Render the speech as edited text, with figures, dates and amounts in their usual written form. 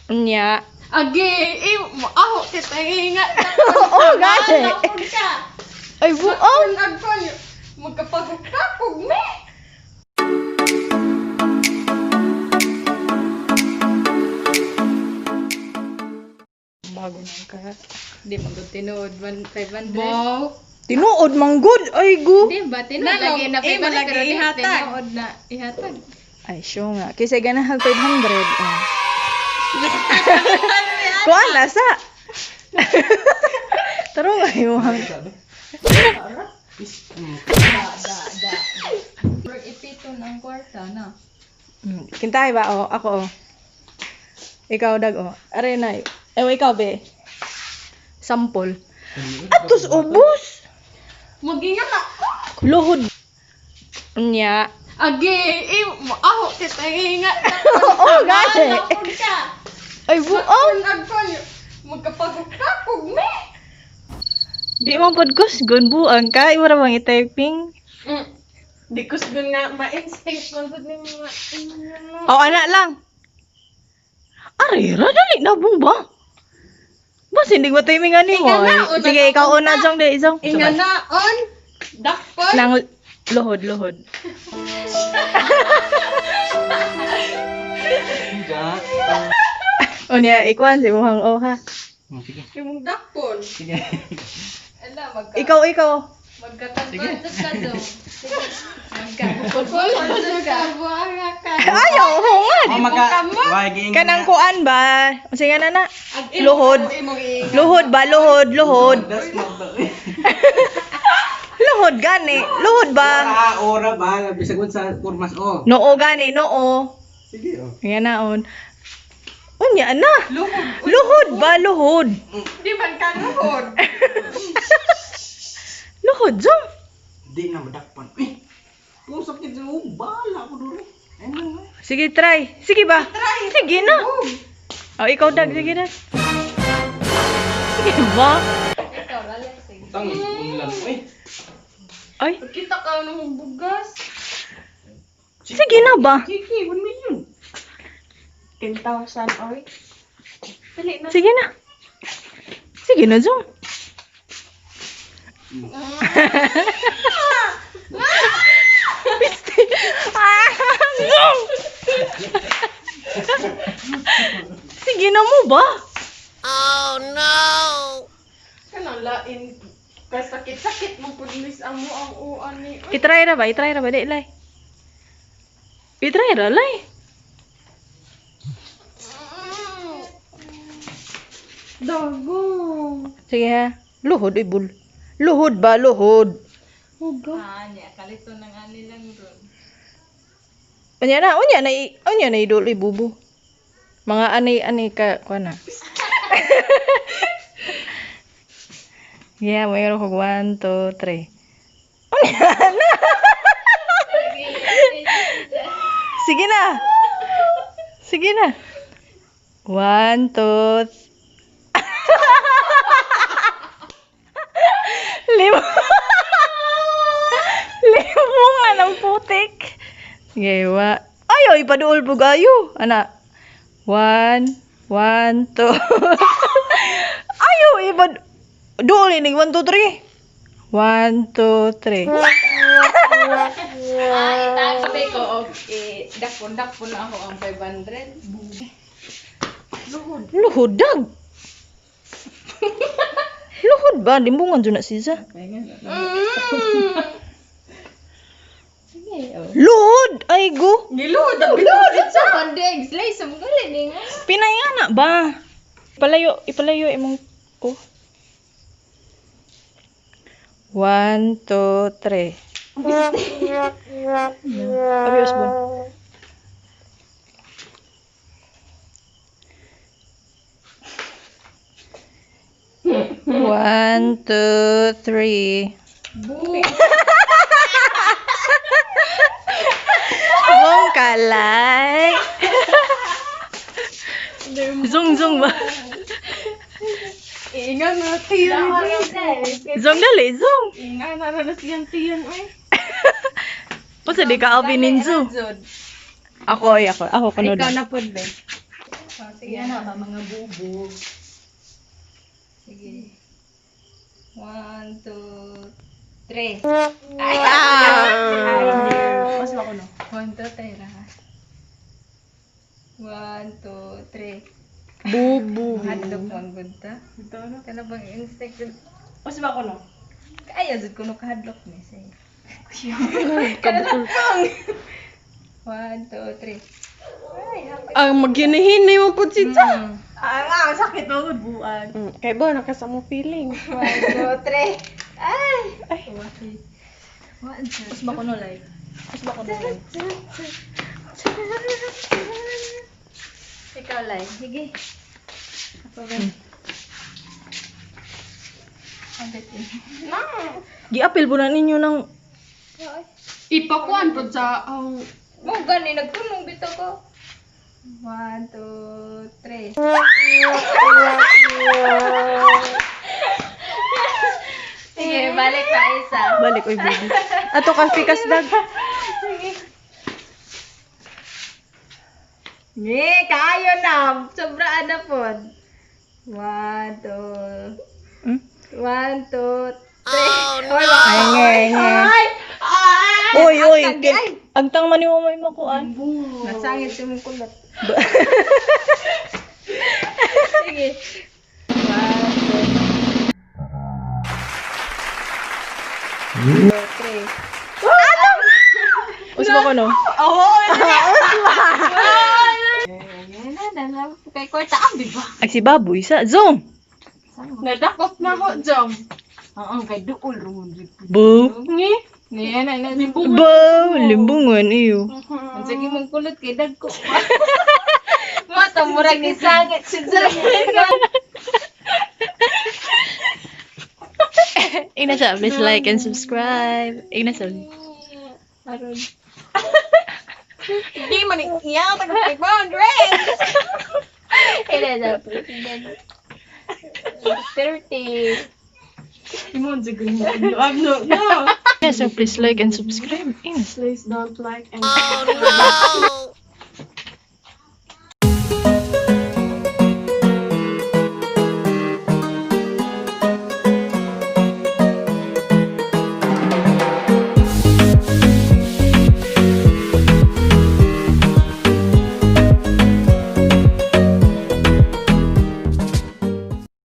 Nya. Agi, ako kita ingat. Oo, gani. Ay, buong. Magkapagkakog me. Bago na ka. Di magod tinuod 500. Wow. Tinuod manggod. Ay, gu. Di ba? Tinuod lagi na 500 malagi pero di ihatag. tinuod na ihatag. Ay, sure nga. Kasi ganahal 500. Oh. Kuha na sa. Taro nga yung Pero ipito ng kwarta na. Kintay ba? O, ako o. Ikaw, Dag o. Are na. Ikaw, be. Sampol. Atos ubos. Mag-ingat na. Luhod. Nya. Agi, ako kita ingat. Oo, gani. Ay, buong. Magkapagkakog me. Di mo podcast gun buang ka. Iwara bang i-typing? Di ko siguro nga ma-instinct man po ni mga O, anak lang. Arira, dali na bong ba? Bas, hindi ko timing ani mo. Inga na, una Sige, na, ikaw una una. dyan, de, isang. Inga na on. Dakpon. Nang luhod. O niya, ikuan si Muhang O, ha? Yung dakpon. Sige. Ala, Ikaw. magkakagwantos ka daw. Magkakagwantos ka. Buanga ka. Ayaw, ho nga. Oh, wagi Kanang kuan ba? Sige na. Luhod. Luhod ba? Luhod. Das mo. Luhod gani. Luhod ba? Ora ba bisag sa kurmas oh. Noo gani, noo. Sige oh. Yan naon. Unya na. Luhod ba? Luhod. Di man ka luhod. Luhod, Zong. Di na madakpan. Eh. Kung sakit mo bala ko duro. Ayun na. Sige, try. Sige ba? Sige na. O, ikaw, Dag. Sige na. Sige ba? Ikaw, lalay. Sige. Utang ulan eh. Ay, Kita ka ng bugas. sige na ba? Sige, 1 million. 10,000 oy. Dali na. Sige na. Sige na, Zong. Zong! Sige na mo ba? Kanang lain. Kasakit-sakit mo pulis ang mo ang uan ni. Itry ra ba? Di, lay. Itry ra, lay. Dagong. Sige ha. Luhod, ibul. Luhod ba? Luhod. Niya, kalito ng ani lang ron. Unya na idol ibubu. Mga ani ka kuana. Yeah, mayroon ko 1, 2, 3. Unya na. Sige na. 1, 2, 5. Limo nga ng putik. Sige, ayaw, ipaduol po gayo. Ana. 1, 2. Ayaw, duol ini. 1, 2, 3. 1, 2, 3. Itabi ko og dakpon ako ang 500. Luhod, Dag. Luhod ba? Limbungan dyan na siya. Luhod! Ay, go. Niluhod ang binuhod sa pandegs. Lay sa mga galing. Pinay nga na ba? Ipalayo imong ko. 1, 2, 3. Abiyos mo. One, 2, 3. Bong kalay. Zong ba? Ingan na tiyan. Zong dali, zong. Ingan na siyang tiyan. Kasi di ka alpin ninju. Ako kuno Ikaw na. na po, Ben. Oh, sige na ba mga bubo. Sige. 1, 2, 3. Ay! Mas ako no. 1, 2, 3 na. 1, 2, 3. Bubu. Hadlok mo ang gunta. Ito na. Kana bang instinct yun? Mas ba ko no? Kaya jud kuno kahadlok ni say. Kabukol. 1, 2, 3. Ay, happy. Ang magyanihinay mo po si Cha. Ah, sakit mo buwan. Kay ba, nakasama feeling. 1, 2, 3. Ay! Ay! Mas ba ko no live? Mas ba ko no live? Ikaw live. Sige. Ako ba? Abet yun. Na. Gi-apil po na ninyo ng... Ipakuan po sa ang Oh, gani. Nagtunong bito ko. 1, 2, 3. Sige, balik pa isa. balik oy baby. Ato ka pikas dag. Ni, kayo na. Sobra na po. 1, 2. Hmm? 1, 2, 3. Ay nge nge. Oy oy. Agtang man mo may makuan. Nasangit si mong kulot. Sige. 1, 2, 3. Us ba ko no? Kay kwarta ang biba. Ay si baboy sa zoom. Nadakot na ko, Jom. Oo, kay duol ron. Bo. Ni? Niya na, nalimbong. Bo, limbungan iyo. Ang sige mong kulot kay dagko. Mata murag ni sangit si Inasa, please like and subscribe. Inasa. Aron. Hindi man iya taga kay Bondres. Kailan na 30. Imon siguro mo. No. Yeah, so please like and subscribe. Inasa. Please don't like and Oh no!